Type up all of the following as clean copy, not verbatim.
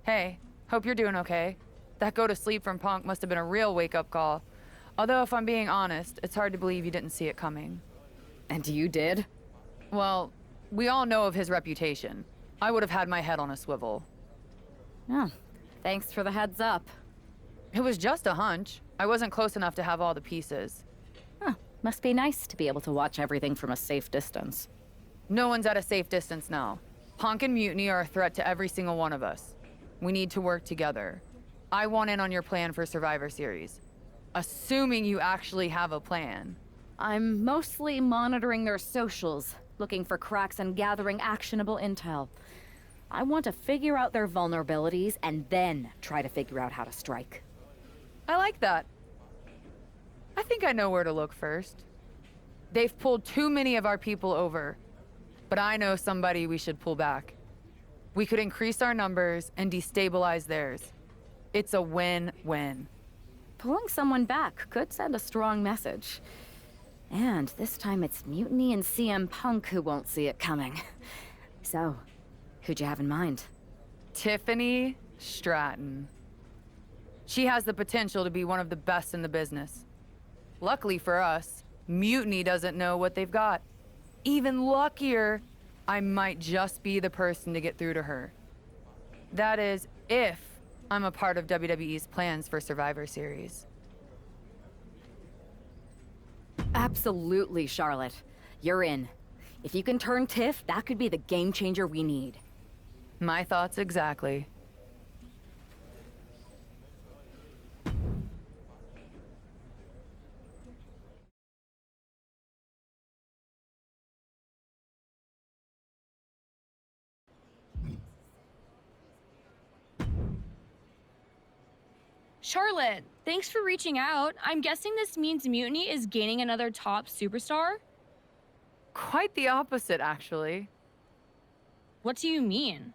Hey, hope you're doing okay. That go to sleep from Punk must have been a real wake-up call. Although, if I'm being honest, it's hard to believe you didn't see it coming. And you did? Well, we all know of his reputation. I would have had my head on a swivel. Oh, thanks for the heads up. It was just a hunch. I wasn't close enough to have all the pieces. Huh, must be nice to be able to watch everything from a safe distance. No one's at a safe distance now. Punk and Mutiny are a threat to every single one of us. We need to work together. I want in on your plan for Survivor Series. Assuming you actually have a plan. I'm mostly monitoring their socials, looking for cracks and gathering actionable intel. I want to figure out their vulnerabilities and then try to figure out how to strike. I like that. I think I know where to look first. They've pulled too many of our people over, but I know somebody we should pull back. We could increase our numbers and destabilize theirs. It's a win-win. Pulling someone back could send a strong message. And this time it's Mutiny and CM Punk who won't see it coming. So, who'd you have in mind? Tiffany Stratton. She has the potential to be one of the best in the business. Luckily for us, Mutiny doesn't know what they've got. Even luckier, I might just be the person to get through to her. That is, if I'm a part of WWE's plans for Survivor Series. Absolutely, Charlotte. You're in. If you can turn Tiff, that could be the game changer we need. My thoughts exactly. Charlotte, thanks for reaching out. I'm guessing this means Mutiny is gaining another top superstar? Quite the opposite, actually. What do you mean?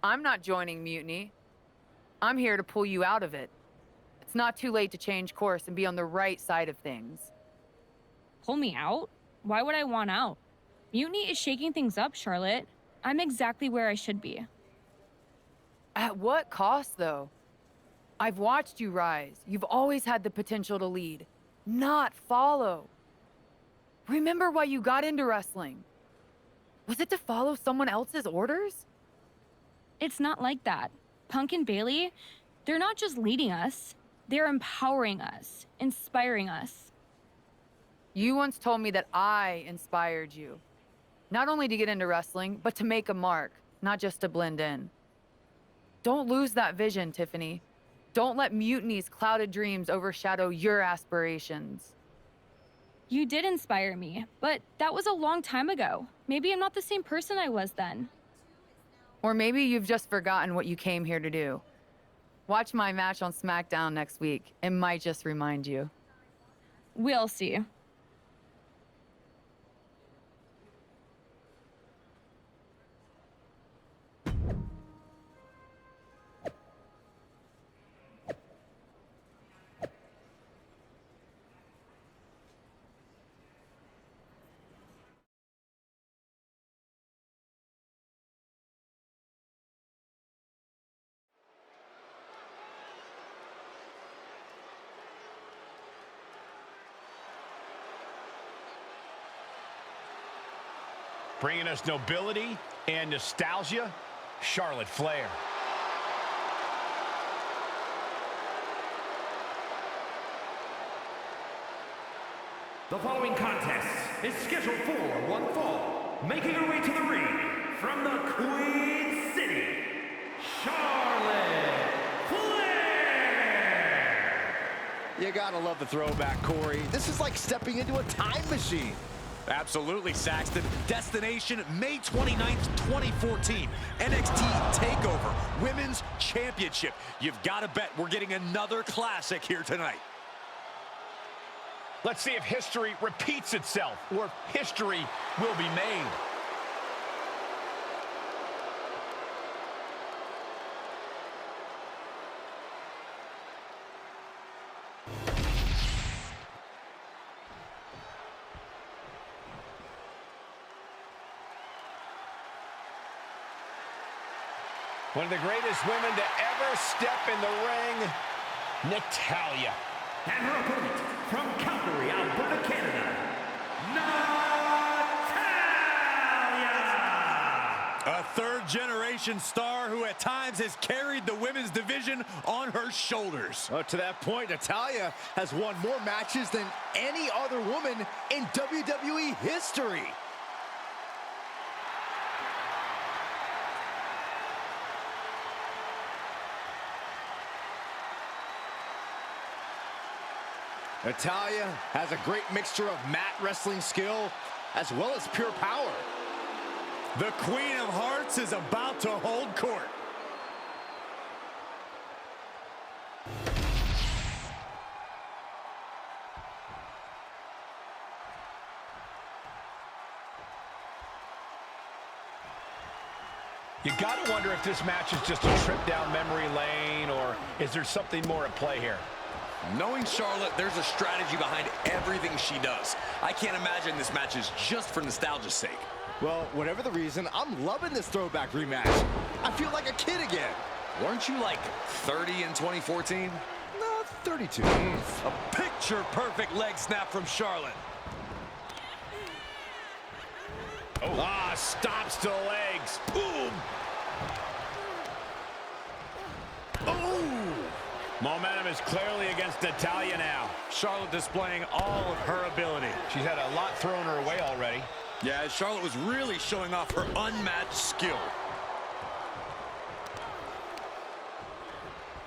I'm not joining Mutiny. I'm here to pull you out of it. It's not too late to change course and be on the right side of things. Pull me out? Why would I want out? Mutiny is shaking things up, Charlotte. I'm exactly where I should be. At what cost, though? I've watched you rise. You've always had the potential to lead, not follow. Remember why you got into wrestling? Was it to follow someone else's orders? It's not like that. Punk and Bayley, they're not just leading us. They're empowering us, inspiring us. You once told me that I inspired you. Not only to get into wrestling, but to make a mark, not just to blend in. Don't lose that vision, Tiffany. Don't let Mutiny's clouded dreams overshadow your aspirations. You did inspire me, but that was a long time ago. Maybe I'm not the same person I was then. Or maybe you've just forgotten what you came here to do. Watch my match on SmackDown next week. It might just remind you. We'll see. Bringing us nobility and nostalgia, Charlotte Flair. The following contest is scheduled for one fall. Making her way to the ring from the Queen City, Charlotte Flair! You gotta love the throwback, Corey. This is like stepping into a time machine. Absolutely, Saxton. Destination May 29th, 2014. NXT TakeOver Women's Championship. You've got to bet we're getting another classic here tonight. Let's see if history repeats itself or if history will be made. One of the greatest women to ever step in the ring, Natalya. And her opponent from Calgary, Alberta, Canada, Natalya! A third-generation star who at times has carried the women's division on her shoulders. To that point, Natalya has won more matches than any other woman in WWE history. Natalya has a great mixture of mat wrestling skill as well as pure power. The Queen of Hearts is about to hold court. You gotta wonder if this match is just a trip down memory lane, or is there something more at play here? Knowing Charlotte, there's a strategy behind everything she does. I can't imagine this match is just for nostalgia's sake. Well, whatever the reason, I'm loving this throwback rematch. I feel like a kid again. Weren't you like 30 in 2014? No, 32. A picture-perfect leg snap from Charlotte. Oh. Stops to the legs. Boom! Oh! Momentum is clearly against Natalya now. Charlotte displaying all of her ability. She's had a lot thrown her way already. Yeah, Charlotte was really showing off her unmatched skill.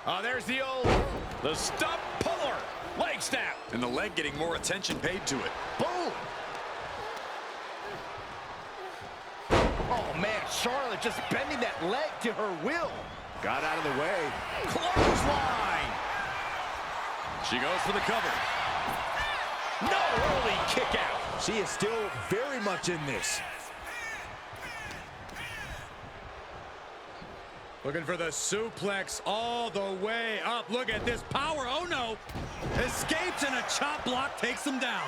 Oh, there's the stump puller. Leg snap. And the leg getting more attention paid to it. Boom! Oh, man, Charlotte just bending that leg to her will. Got out of the way. Clothesline! She goes for the cover. No, early kick out. She is still very much in this. Looking for the suplex all the way up. Look at this power. Oh, no. Escapes and a chop block takes him down.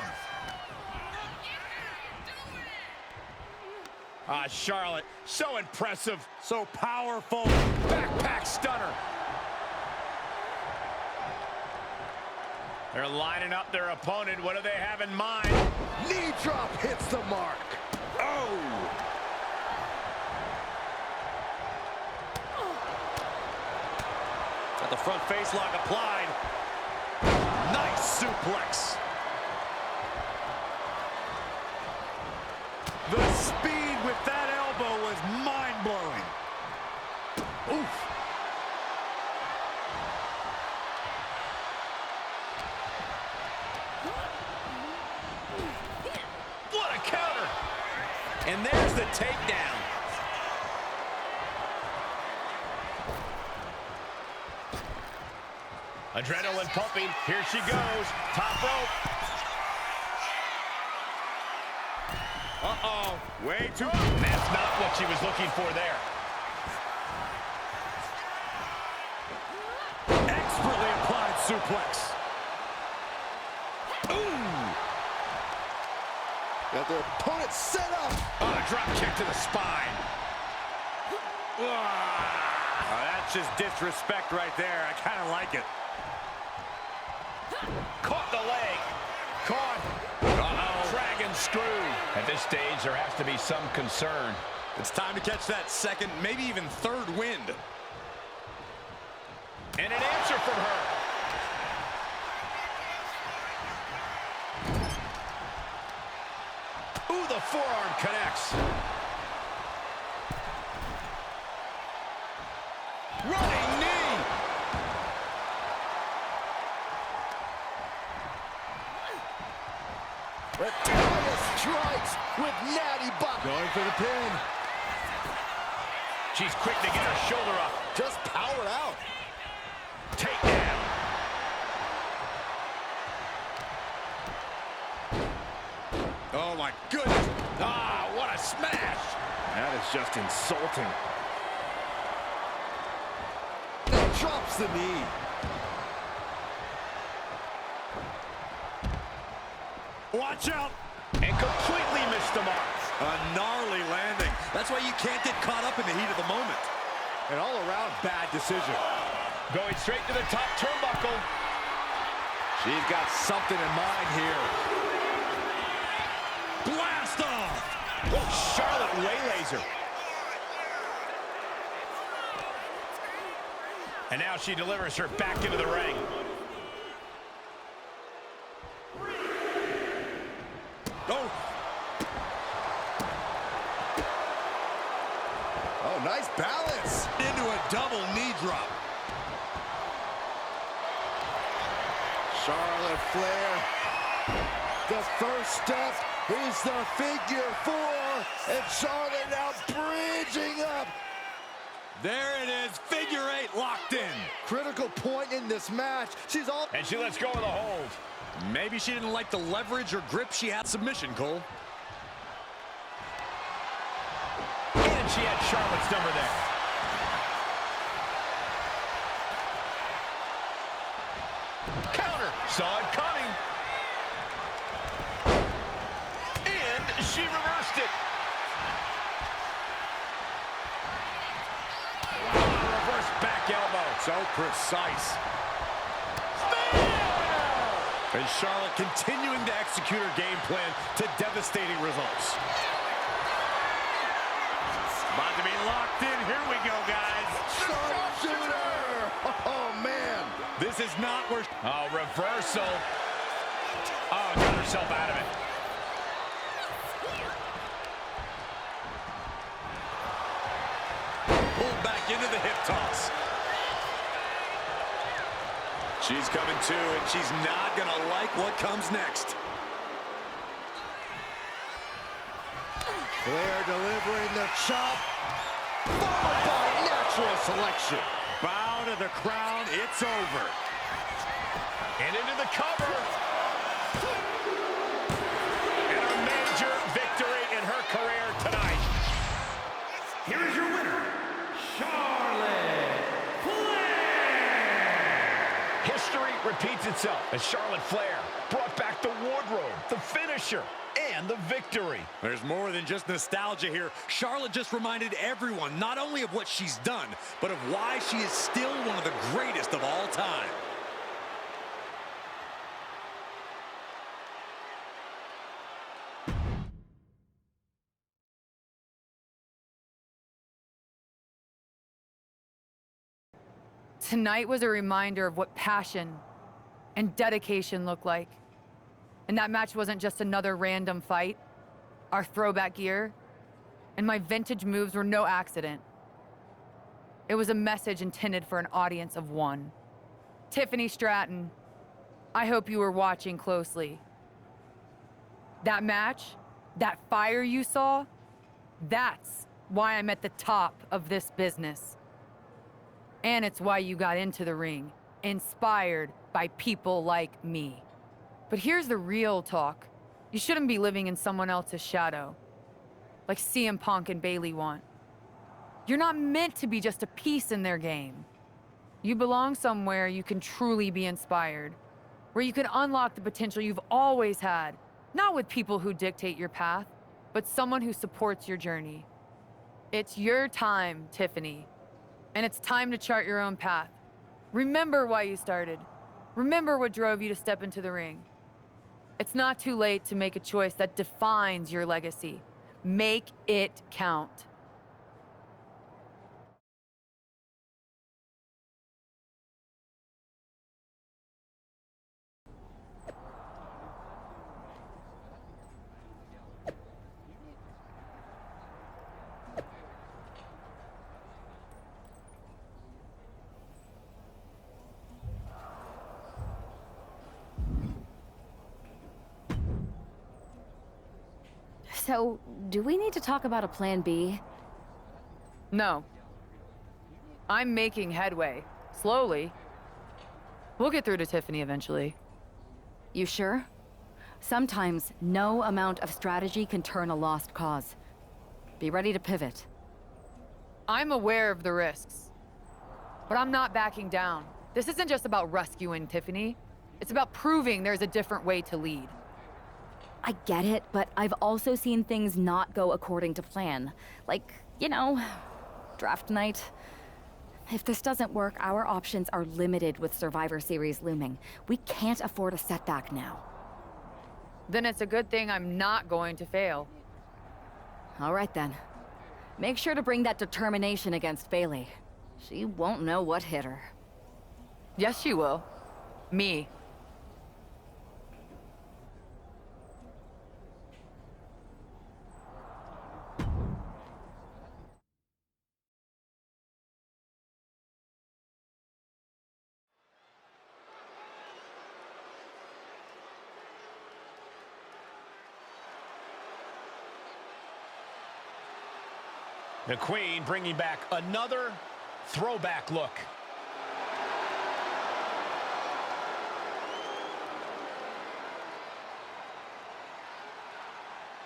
Charlotte, so impressive. So powerful. Backpack stunner. They're lining up their opponent. What do they have in mind? Knee drop hits the mark. Oh! Got the front face lock applied. Nice suplex. The speed with that elbow was mind-blowing. Oof. What a counter. And there's the takedown. Adrenaline pumping. Here she goes. Top rope. Uh-oh. Way too... That's not what she was looking for there. Expertly applied suplex. Ooh! Got their opponent set up. Oh, drop kick to the spine. Oh, that's just disrespect right there. I kind of like it. Caught the leg. Caught. Uh-oh. Dragon screw. At this stage, there has to be some concern. It's time to catch that second, maybe even third wind. And an answer from her. Ooh, the forearm connects. Running knee. Natalya strikes with natty bop. Going for the pin. She's quick to get her shoulder up. Just powered out. Takedown. Oh, my goodness. Ah, what a smash. That is just insulting. And drops the knee. Watch out. And completely missed the mark. A gnarly landing. That's why you can't get caught up in the heat of the moment. An all-around bad decision. Going straight to the top turnbuckle. She's got something in mind here. Blast off! Oh, Charlotte waylays her. And now she delivers her back into the ring. Oh! Oh, nice balance. Into a double knee drop. Charlotte Flair. The first step is the figure 4. And Charlotte now bridging up. There it is, figure 8 locked in. Critical point in this match. She's all... And she lets go of the hold. Maybe she didn't like the leverage or grip she had submission, Cole. And she had Charlotte's number there. Counter. Saw it coming. And she reversed it. Reverse back elbow. So precise. And Charlotte continuing to execute her game plan to devastating results. About to be locked in. Here we go, guys. Sharpshooter! Oh, man. This is not where... Oh, reversal. Oh, got herself out of it. Pulled back into the hip toss. She's coming to, and she's not going to like what comes next. Flair delivering the chop. Followed by natural selection. Bow to the crown. It's over. And into the cover. And a major victory in her career tonight. Here is your winner, Charlotte Flair! History repeats itself as Charlotte Flair brought back the wardrobe, the finisher, and the victory. There's more than just nostalgia here. Charlotte just reminded everyone not only of what she's done, but of why she is still one of the greatest of all time. Tonight was a reminder of what passion and dedication look like. And that match wasn't just another random fight. Our throwback gear and my vintage moves were no accident. It was a message intended for an audience of one. Tiffany Stratton, I hope you were watching closely. That match, that fire you saw, that's why I'm at the top of this business. And it's why you got into the ring, inspired by people like me. But here's the real talk. You shouldn't be living in someone else's shadow, like CM Punk and Bayley want. You're not meant to be just a piece in their game. You belong somewhere you can truly be inspired, where you can unlock the potential you've always had, not with people who dictate your path, but someone who supports your journey. It's your time, Tiffany. And it's time to chart your own path. Remember why you started. Remember what drove you to step into the ring. It's not too late to make a choice that defines your legacy. Make it count. So, do we need to talk about a plan B? No. I'm making headway. Slowly. We'll get through to Tiffany eventually. You sure? Sometimes, no amount of strategy can turn a lost cause. Be ready to pivot. I'm aware of the risks. But I'm not backing down. This isn't just about rescuing Tiffany. It's about proving there's a different way to lead. I get it, but I've also seen things not go according to plan. Like, you know, draft night. If this doesn't work, our options are limited with Survivor Series looming. We can't afford a setback now. Then it's a good thing I'm not going to fail. All right then. Make sure to bring that determination against Bayley. She won't know what hit her. Yes, she will. Me. The Queen bringing back another throwback look.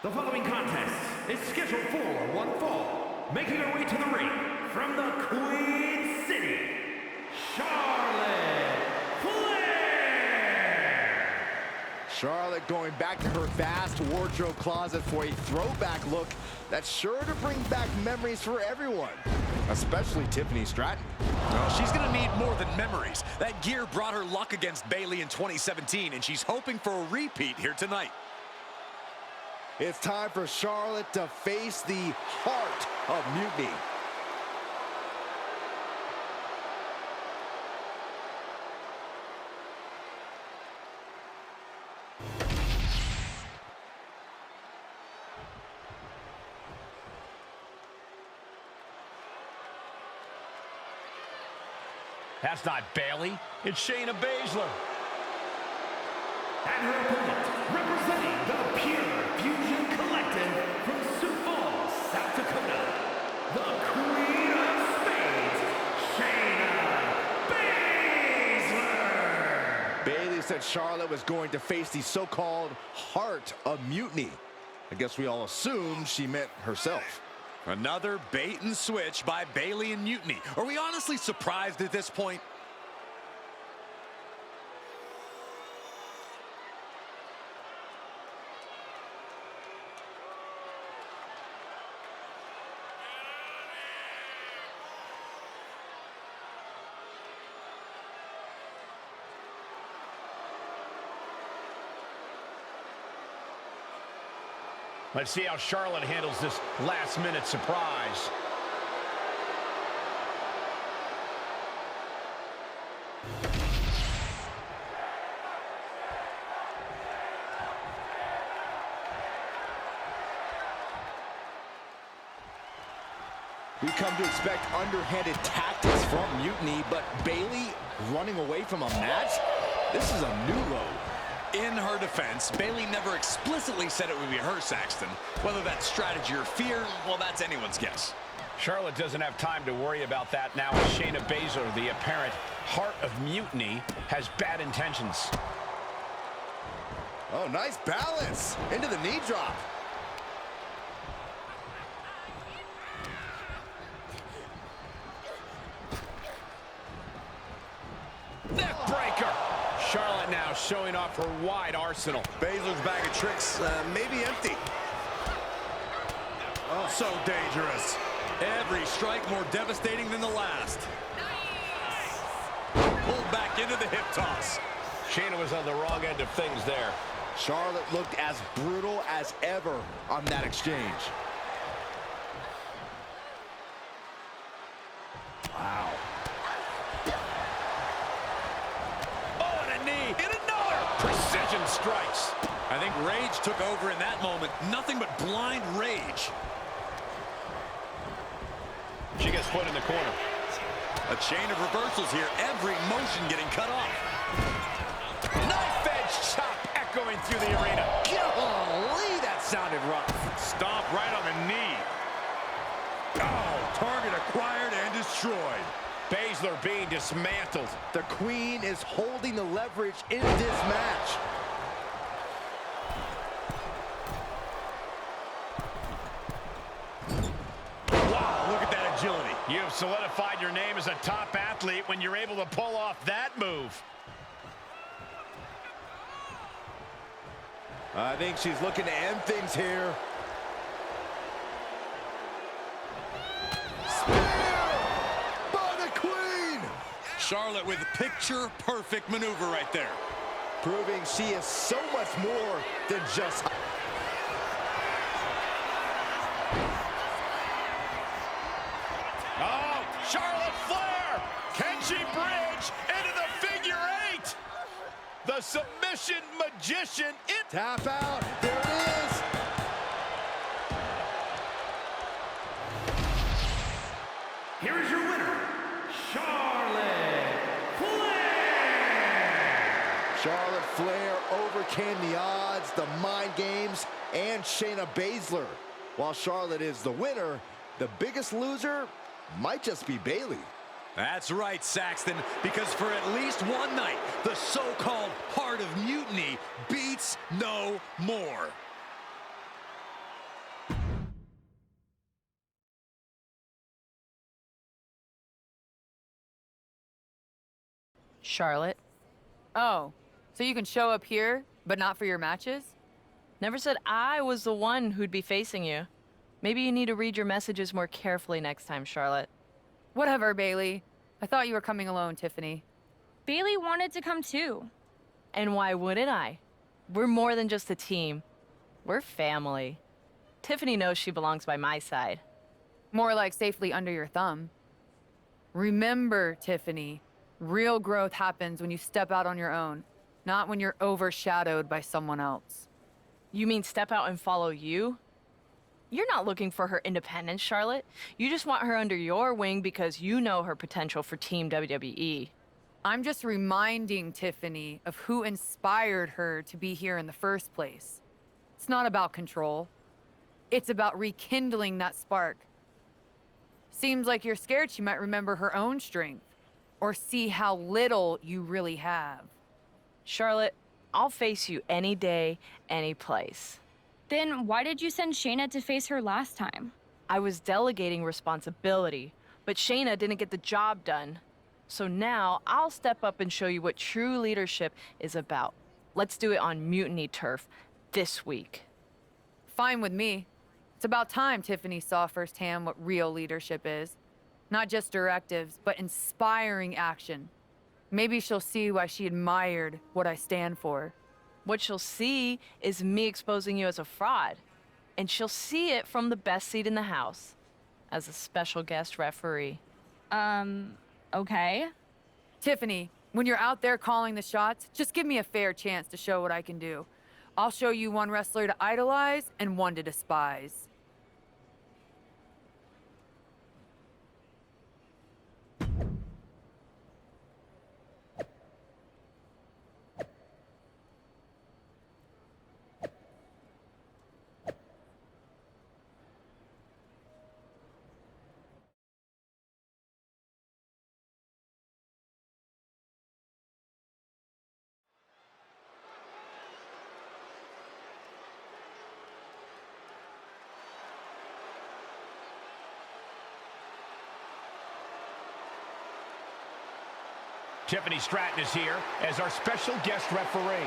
The following contest is scheduled for one fall. Making her way to the ring from the Queen City, Charlotte Flair! Charlotte going back to her vast wardrobe closet for a throwback look that's sure to bring back memories for everyone, especially Tiffany Stratton. Well, she's going to need more than memories. That gear brought her luck against Bayley in 2017, and she's hoping for a repeat here tonight. It's time for Charlotte to face the Hart of Mutiny. That's not Bayley. It's Shayna Baszler. And her opponent, representing the Pure Fusion Collective from Sioux Falls, South Dakota, the Queen of Spades, Shayna Baszler! Bayley said Charlotte was going to face the so-called Hart of Mutiny. I guess we all assumed she meant herself. Another bait and switch by Bayley and Mutiny. Are we honestly surprised at this point? Let's see how Charlotte handles this last-minute surprise. We come to expect underhanded tactics from Mutiny, but Bayley running away from a match? This is a new low. In her defense, Bayley never explicitly said it would be her, Saxton. Whether that's strategy or fear, well, that's anyone's guess. Charlotte doesn't have time to worry about that now as Shayna Baszler, the apparent Heart of Mutiny, has bad intentions. Oh, nice balance into the knee drop. Neck breaker. Charlotte now showing off her wide arsenal. Baszler's bag of tricks, maybe empty. Oh, so dangerous. Every strike more devastating than the last. Pulled back into the hip toss. Shayna was on the wrong end of things there. Charlotte looked as brutal as ever on that exchange. Wow. Oh, and a knee. And another. Precision strikes. I think rage took over in that moment. Nothing but blind rage. She gets put in the corner. A chain of reversals here. Every motion getting cut off. Knife edge chop echoing through the arena. Golly, that sounded rough. Stomp right on the knee. Oh, target acquired and destroyed. Baszler being dismantled. The Queen is holding the leverage in this match. Wow, look at that agility. You have solidified your name as a top athlete when you're able to pull off that move. I think she's looking to end things here. Spear by the Queen. Charlotte with picture-perfect maneuver right there. Proving she is so much more than just... Oh, Charlotte Flair! Can she bridge into the figure eight? The submission magician in... Tap out. There it is. Here is your winner, Charlotte Flair. Charlotte Flair overcame the odds, the mind games, and Shayna Baszler. While Charlotte is the winner, the biggest loser might just be Bayley. That's right, Saxton, because for at least one night, the so-called Heart of Mutiny beats no more. Charlotte. Oh, so you can show up here, but not for your matches? Never said I was the one who'd be facing you. Maybe you need to read your messages more carefully next time, Charlotte. Whatever, Bayley. I thought you were coming alone, Tiffany. Bayley wanted to come too. And why wouldn't I? We're more than just a team. We're family. Tiffany knows she belongs by my side. More like safely under your thumb. Remember, Tiffany, real growth happens when you step out on your own, not when you're overshadowed by someone else. You mean step out and follow you? You're not looking for her independence, Charlotte. You just want her under your wing because you know her potential for Team WWE. I'm just reminding Tiffany of who inspired her to be here in the first place. It's not about control. It's about rekindling that spark. Seems like you're scared she might remember her own strength or see how little you really have. Charlotte, I'll face you any day, any place. Then why did you send Shayna to face her last time? I was delegating responsibility, but Shayna didn't get the job done. So now I'll step up and show you what true leadership is about. Let's do it on Mutiny turf this week. Fine with me. It's about time Tiffany saw firsthand what real leadership is. Not just directives, but inspiring action. Maybe she'll see why she admired what I stand for. What she'll see is me exposing you as a fraud. And she'll see it from the best seat in the house, as a special guest referee. Okay. Tiffany, when you're out there calling the shots, just give me a fair chance to show what I can do. I'll show you one wrestler to idolize and one to despise. Tiffany Stratton is here as our special guest referee.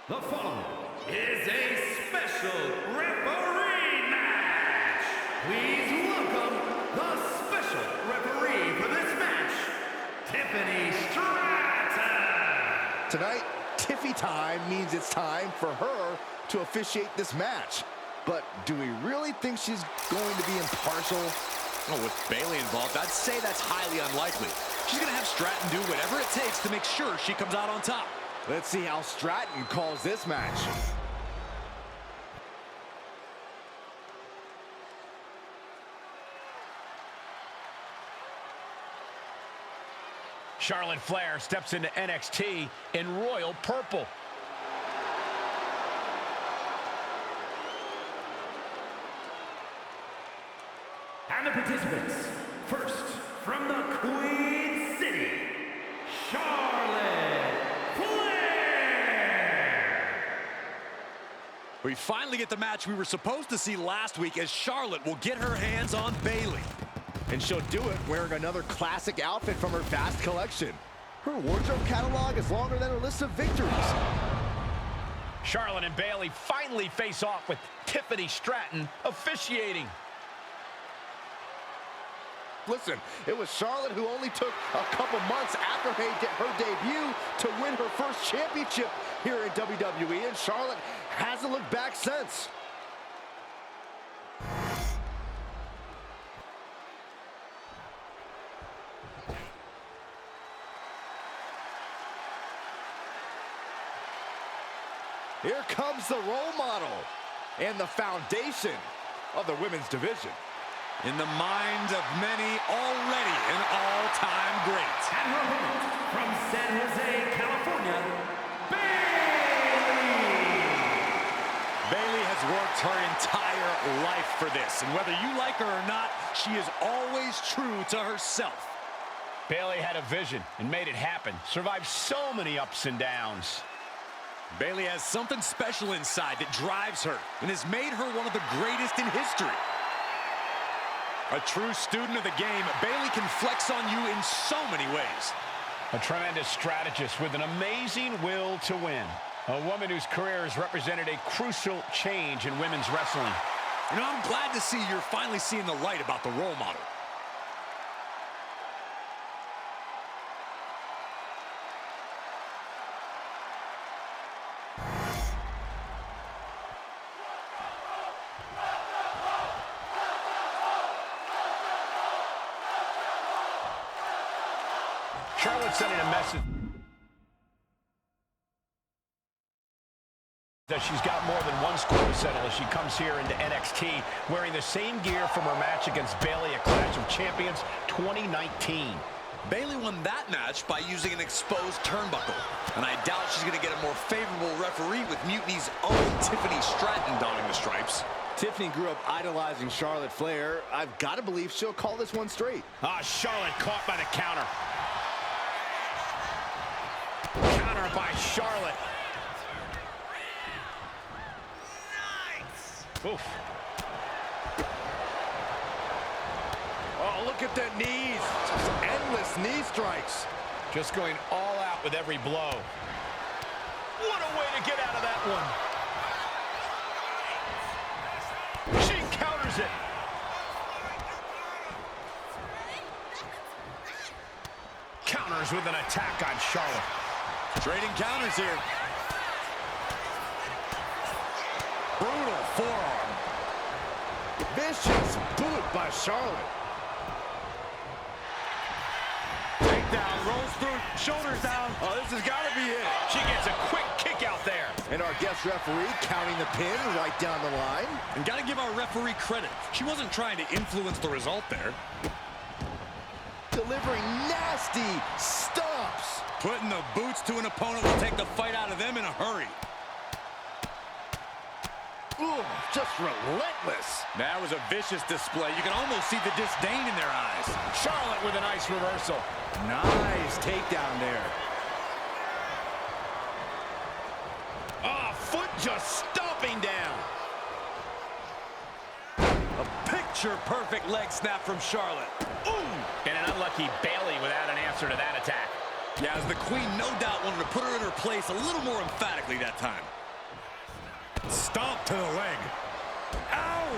The following is a special referee match. Please welcome the special referee for this match, Tiffany Stratton. Tonight, Tiffy time means it's time for her to officiate this match. But do we really think she's going to be impartial? Well, with Bayley involved, I'd say that's highly unlikely. She's going to have Stratton do whatever it takes to make sure she comes out on top. Let's see how Stratton calls this match. Charlotte Flair steps into NXT in royal purple. And the participants, first from the Queen City, Charlotte Flair. We finally get the match we were supposed to see last week as Charlotte will get her hands on Bayley. And she'll do it wearing another classic outfit from her vast collection. Her wardrobe catalog is longer than her list of victories. Charlotte and Bayley finally face off with Tiffany Stratton officiating. Listen, it was Charlotte who only took a couple months after her debut to win her first championship here in WWE, and Charlotte hasn't looked back since. Here comes the role model and the foundation of the women's division. In the minds of many, already an all-time great. And her opponent from San Jose, California, Bayley! Bayley has worked her entire life for this, and whether you like her or not, she is always true to herself. Bayley had a vision and made it happen. Survived so many ups and downs. Bayley has something special inside that drives her and has made her one of the greatest in history. A true student of the game, Bayley can flex on you in so many ways. A tremendous strategist with an amazing will to win. A woman whose career has represented a crucial change in women's wrestling. You know, I'm glad to see you're finally seeing the light about the role model. Charlotte sending a message that she's got more than one score to settle as she comes here into NXT wearing the same gear from her match against Bayley at Clash of Champions 2019. Bayley won that match by using an exposed turnbuckle, and I doubt she's going to get a more favorable referee with Mutiny's own Tiffany Stratton donning the stripes. Tiffany grew up idolizing Charlotte Flair. I've got to believe she'll call this one straight. Charlotte caught by the counter. Counter by Charlotte. Nice. Oof. Oh, look at the knees. Just endless knee strikes. Just going all out with every blow. What a way to get out of that one. She counters it. Counters with an attack on Charlotte. Trading counters here. Brutal forearm. Vicious boot by Charlotte. Takedown, rolls through, shoulders down. Oh, this has got to be it. She gets a quick kick out there. And our guest referee counting the pin right down the line. And got to give our referee credit. She wasn't trying to influence the result there. Delivering nasty stomps. Putting the boots to an opponent will take the fight out of them in a hurry. Ooh, just relentless. That was a vicious display. You can almost see the disdain in their eyes. Charlotte with a nice reversal. Nice takedown there. Foot just stomping down. A picture-perfect leg snap from Charlotte. Ooh! And an unlucky Bayley without an answer to that attack. Yeah, as the Queen no doubt wanted to put her in her place a little more emphatically that time. Stomp to the leg. Ow!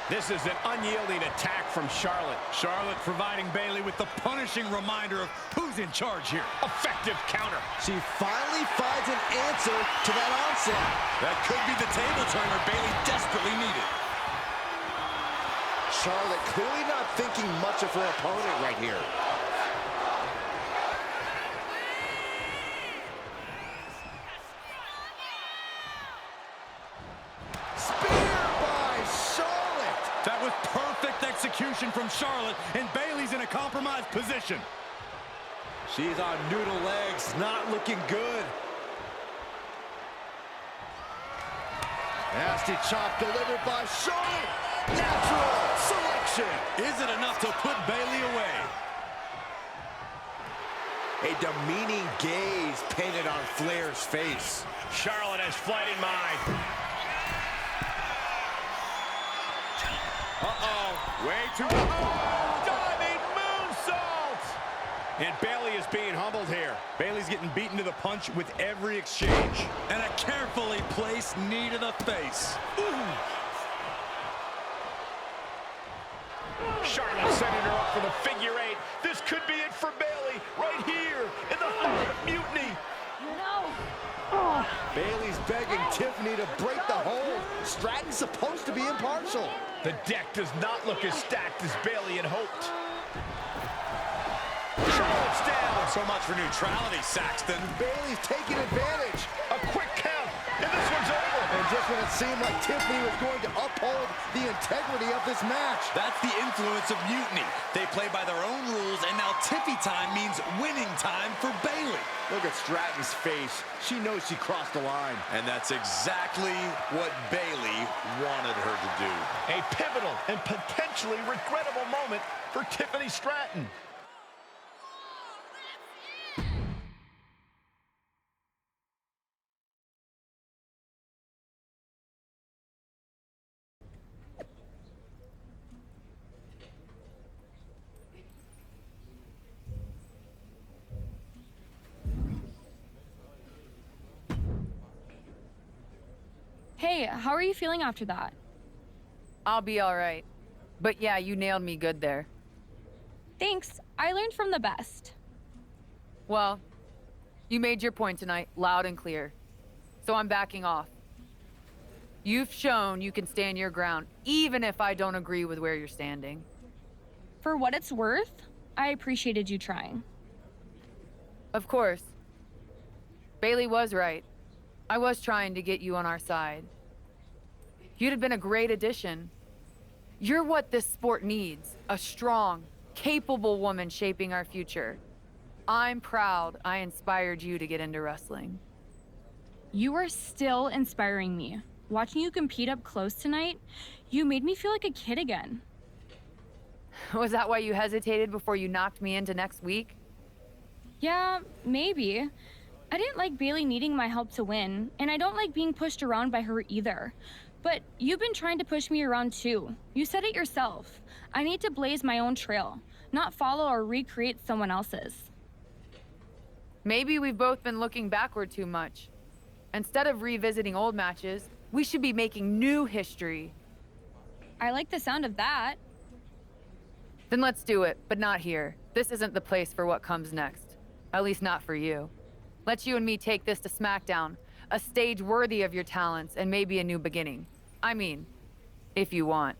This is an unyielding attack from Charlotte. Charlotte providing Bayley with the punishing reminder of who's in charge here. Effective counter. She finally finds an answer to that onslaught. That could be the table turner Bayley desperately needed. Charlotte clearly not thinking much of her opponent right here. That was perfect execution from Charlotte, and Bayley's in a compromised position. She's on noodle legs, not looking good. Nasty chop delivered by Charlotte. Natural selection. Is it enough to put Bayley away? A demeaning gaze painted on Flair's face. Charlotte has flight in mind. Uh-oh, way too... Diving And Bayley is being humbled here. Bayley's getting beaten to the punch with every exchange. And a carefully placed knee to the face. Ooh. Charlotte setting her up for the figure eight. This could be it for Bayley right here in the heart of Mutiny. Bayley's begging Tiffany to break the hold. Stratton's supposed to be impartial. The deck does not look as stacked as Bayley had hoped. Charlotte's down. So much for neutrality, Saxton. Bayley's taking advantage. A quick count, and this one's over. And just when it seemed like Tiffany was going to uphold the integrity of this match. That's the influence of Mutiny. They play by their own rules, and now Tiffy time means winning time for Bayley. Look at Stratton's face. She knows she crossed the line. And that's exactly what Bayley wanted her to do. A pivotal and potentially regrettable moment for Tiffany Stratton. Hey, how are you feeling after that? I'll be all right. But yeah, you nailed me good there. Thanks. I learned from the best. Well, you made your point tonight, loud and clear. So I'm backing off. You've shown you can stand your ground, even if I don't agree with where you're standing. For what it's worth, I appreciated you trying. Of course. Bayley was right. I was trying to get you on our side. You'd have been a great addition. You're what this sport needs, a strong, capable woman shaping our future. I'm proud I inspired you to get into wrestling. You are still inspiring me. Watching you compete up close tonight, you made me feel like a kid again. Was that why you hesitated before you knocked me into next week? Yeah, maybe. I didn't like Bayley needing my help to win, and I don't like being pushed around by her either. But you've been trying to push me around too. You said it yourself. I need to blaze my own trail, not follow or recreate someone else's. Maybe we've both been looking backward too much. Instead of revisiting old matches, we should be making new history. I like the sound of that. Then let's do it, but not here. This isn't the place for what comes next. At least not for you. Let you and me take this to SmackDown, a stage worthy of your talents and maybe a new beginning. I mean, if you want.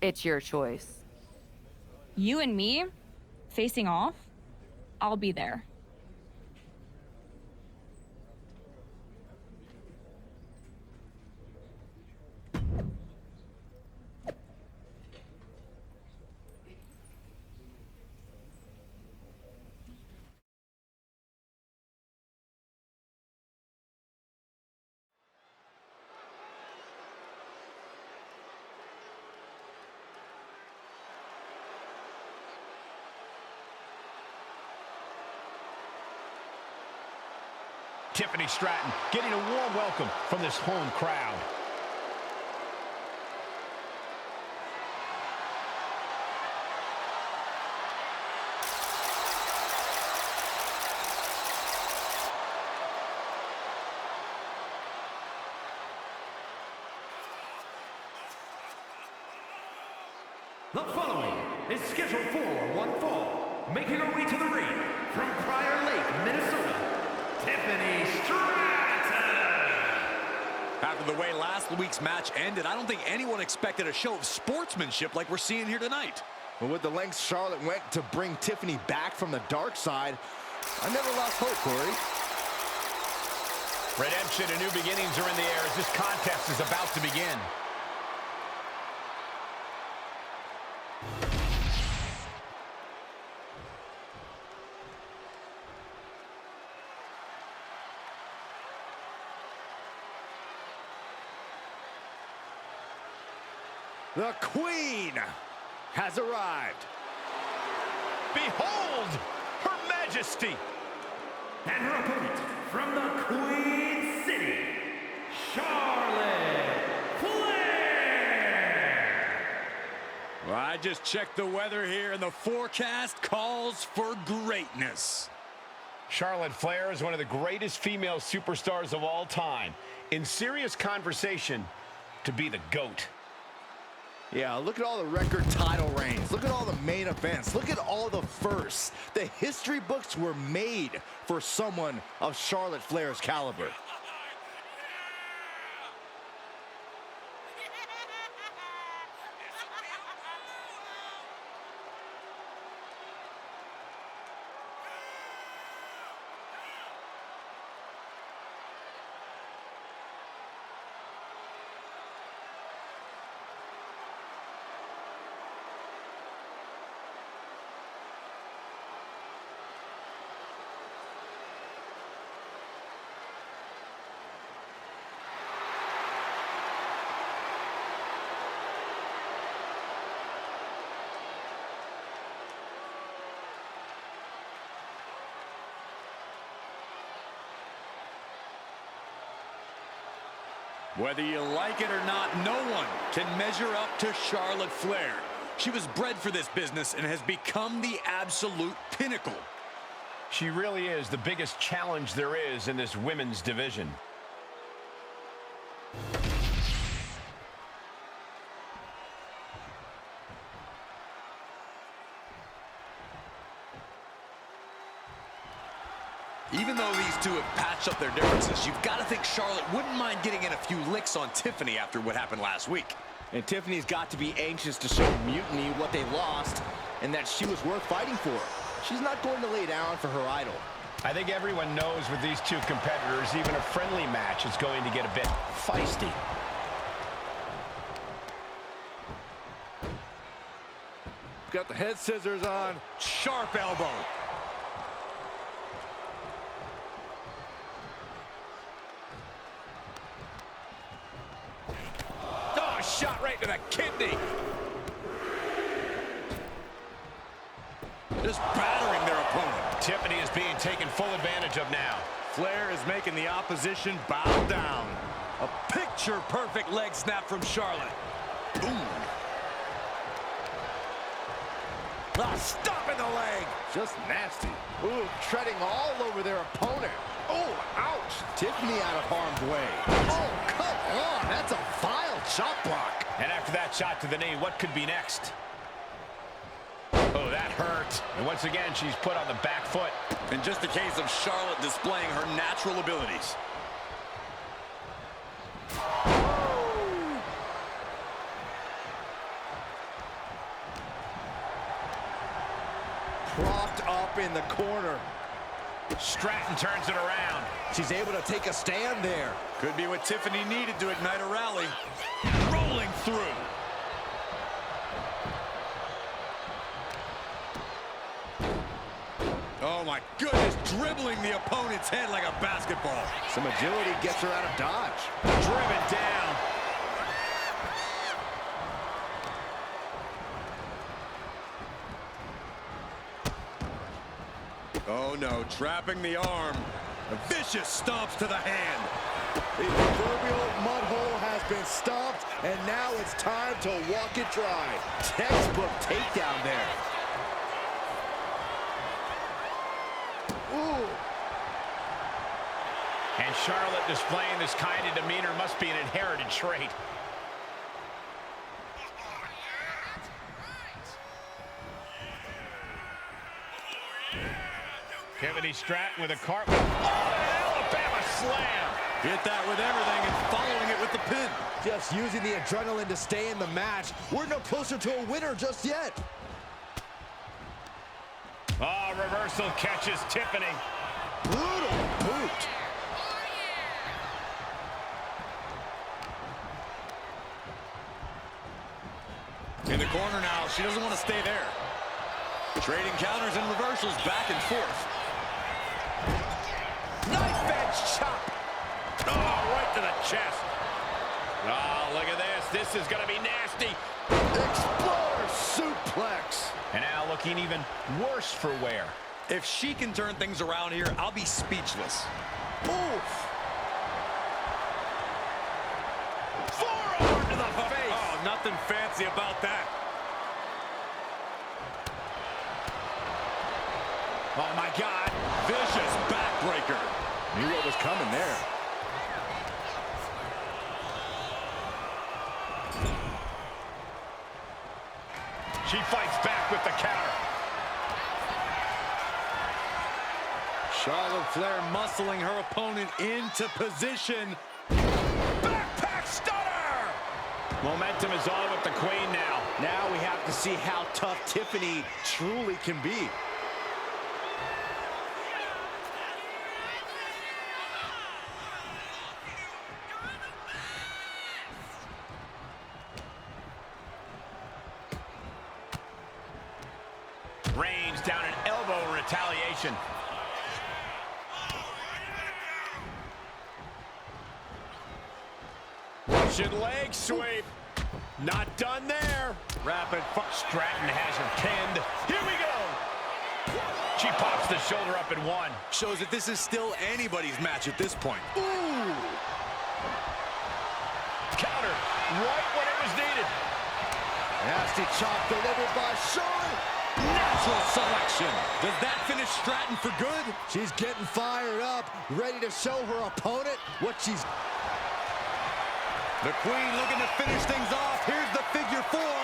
It's your choice. You and me, facing off? I'll be there. Tiffany Stratton getting a warm welcome from this home crowd. The following is scheduled for one fall, making her way to the ring from Prior Lake, Minnesota, Tiffany Stratton! After the way last week's match ended, I don't think anyone expected a show of sportsmanship like we're seeing here tonight. But with the lengths Charlotte went to bring Tiffany back from the dark side, I never lost hope, Corey. Redemption and new beginnings are in the air as this contest is about to begin. The Queen has arrived. Behold, Her Majesty. And her opponent from the Queen City, Charlotte Flair! Well, I just checked the weather here, and the forecast calls for greatness. Charlotte Flair is one of the greatest female superstars of all time. In serious conversation to be the GOAT. Yeah, look at all the record title reigns. Look at all the main events. Look at all the firsts. The history books were made for someone of Charlotte Flair's caliber. Whether you like it or not, no one can measure up to Charlotte Flair. She was bred for this business and has become the absolute pinnacle. She really is the biggest challenge there is in this women's division. Even though these two have patched up their differences, you've got to think Charlotte wouldn't mind getting in a few licks on Tiffany after what happened last week. And Tiffany's got to be anxious to show Mutiny what they lost and that she was worth fighting for. She's not going to lay down for her idol. I think everyone knows with these two competitors, even a friendly match is going to get a bit feisty. Got the head scissors on. Sharp elbow. Oh, shot right to the kidney. Just battering their opponent. Tiffany is being taken full advantage of now. Flair is making the opposition bow down. A picture-perfect leg snap from Charlotte. Ooh. Ah, stop in the leg. Just nasty. Ooh, treading all over their opponent. Oh, ouch. Tiffany out of harm's way. Oh, come on. That's a vile chop block. And after that shot to the knee, what could be next? Oh, that hurt. And once again, she's put on the back foot. In just a case of Charlotte displaying her natural abilities. Propped up in the corner. Stratton turns it around. She's able to take a stand there. Could be what Tiffany needed to ignite a rally. Rolling through. Oh my goodness, dribbling the opponent's head like a basketball. Some agility gets her out of dodge. Driven down. Oh no, trapping the arm. A vicious stomps to the hand. The proverbial mud hole has been stomped, and now it's time to walk it dry. Textbook takedown there. Ooh. And Charlotte displaying this kind of demeanor must be an inherited trait. Tiffany Stratton with a cartwheel. Oh, Alabama slam. Hit that with everything and following it with the pin. Just using the adrenaline to stay in the match. We're no closer to a winner just yet. Oh, reversal catches Tiffany. Brutal boot. In the corner now, she doesn't want to stay there. Trading counters and reversals back and forth. Knife edge chop. Oh, right to the chest. Oh, look at this. This is going to be nasty. Explorer suplex. And now looking even worse for wear. If she can turn things around here, I'll be speechless. Oof. Forearm to the face. Oh, nothing fancy about that. Oh, my God. Vicious backbreaker. Knew what was coming there. She fights back with the counter. Charlotte Flair muscling her opponent into position. Backpack stunner! Momentum is on with the Queen now. Now we have to see how tough Tiffany truly can be. Reigns down an elbow in retaliation. Russian leg sweep. Not done there. Rapid fire. Stratton has her pinned. Here we go. She pops the shoulder up in one. Shows that this is still anybody's match at this point. Ooh. Counter right when it was needed. Nasty chop delivered by Charlotte. Natural selection. Does that finish Stratton for good? She's getting fired up, ready to show her opponent what she's... The Queen looking to finish things off. Here's the figure four.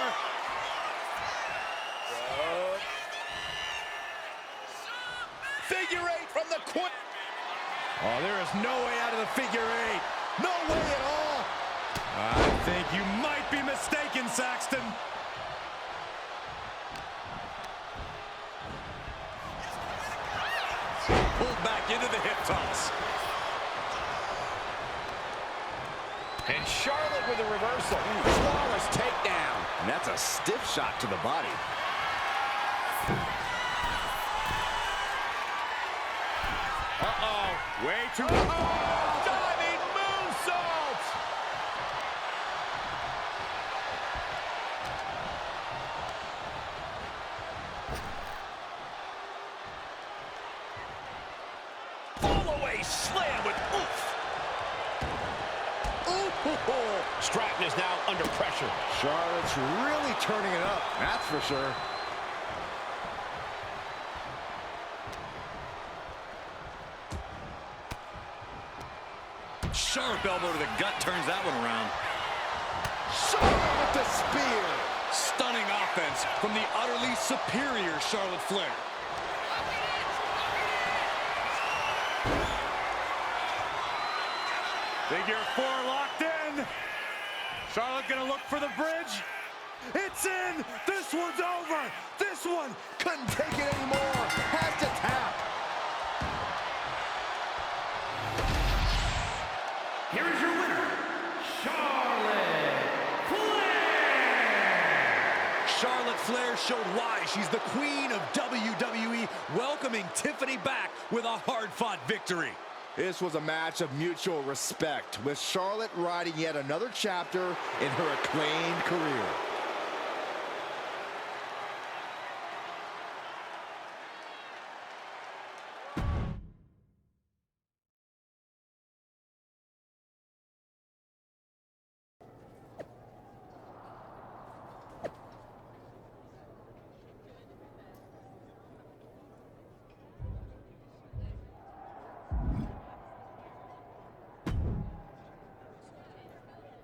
Figure eight from the Queen. Oh, there is no way out of the figure eight. No way at all. I think you might be mistaken, Saxton. Pulled back into the hip toss. And Charlotte with a reversal. Flawless takedown. And that's a stiff shot to the body. Uh-oh. Way too... Diving moonsault. Fall-away slam with oomph. Stratton is now under pressure. Charlotte's really turning it up, that's for sure. Sharp elbow to the gut turns that one around. Charlotte with the spear. Stunning offense from the utterly superior Charlotte Flair. Figure four locked in. Charlotte gonna look for the bridge. It's in. This one's over. This one couldn't take it anymore. Has to tap. Here is your winner, Charlotte Flair! Charlotte Flair showed why she's the queen of WWE, welcoming Tiffany back with a hard-fought victory. This was a match of mutual respect, with Charlotte riding yet another chapter in her acclaimed career.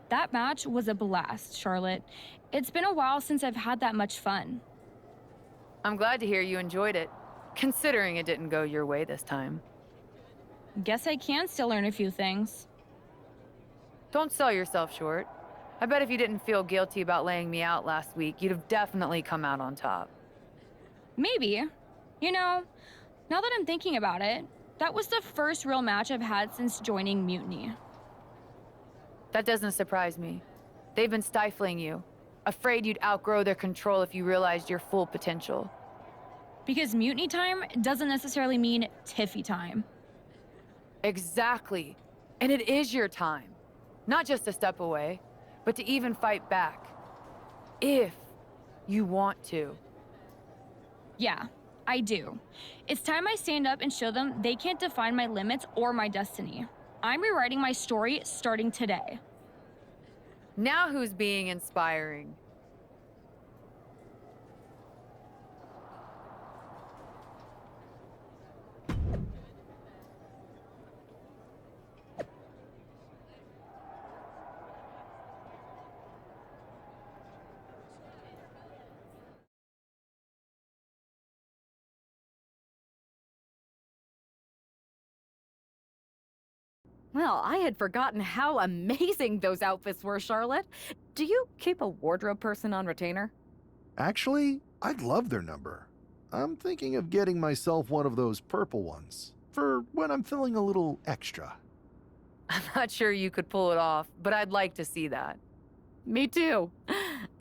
That match was a blast, Charlotte. It's been a while since I've had that much fun. I'm glad to hear you enjoyed it, considering it didn't go your way this time. Guess I can still learn a few things. Don't sell yourself short. I bet if you didn't feel guilty about laying me out last week, you'd have definitely come out on top. Maybe. You know, now that I'm thinking about it, that was the first real match I've had since joining Mutiny. That doesn't surprise me. They've been stifling you, afraid you'd outgrow their control if you realized your full potential. Because Mutiny time doesn't necessarily mean Tiffy time. Exactly. And it is your time. Not just to step away, but to even fight back. If you want to. Yeah, I do. It's time I stand up and show them they can't define my limits or my destiny. I'm rewriting my story starting today. Now who's being inspiring? Well, I had forgotten how amazing those outfits were, Charlotte. Do you keep a wardrobe person on retainer? Actually, I'd love their number. I'm thinking of getting myself one of those purple ones, for when I'm feeling a little extra. I'm not sure you could pull it off, but I'd like to see that. Me too.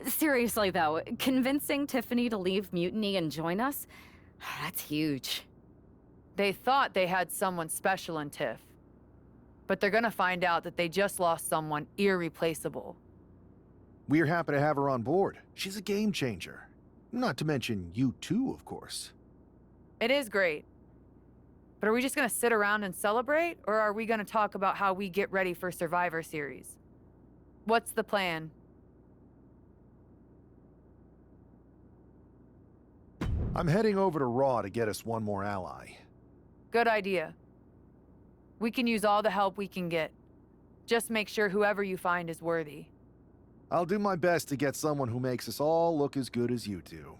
Seriously, though, convincing Tiffany to leave Mutiny and join us, that's huge. They thought they had someone special in Tiff, but they're gonna find out that they just lost someone irreplaceable. We're happy to have her on board. She's a game changer. Not to mention you too, of course. It is great. But are we just gonna sit around and celebrate, or are we gonna talk about how we get ready for Survivor Series? What's the plan? I'm heading over to Raw to get us one more ally. Good idea. We can use all the help we can get. Just make sure whoever you find is worthy. I'll do my best to get someone who makes us all look as good as you two.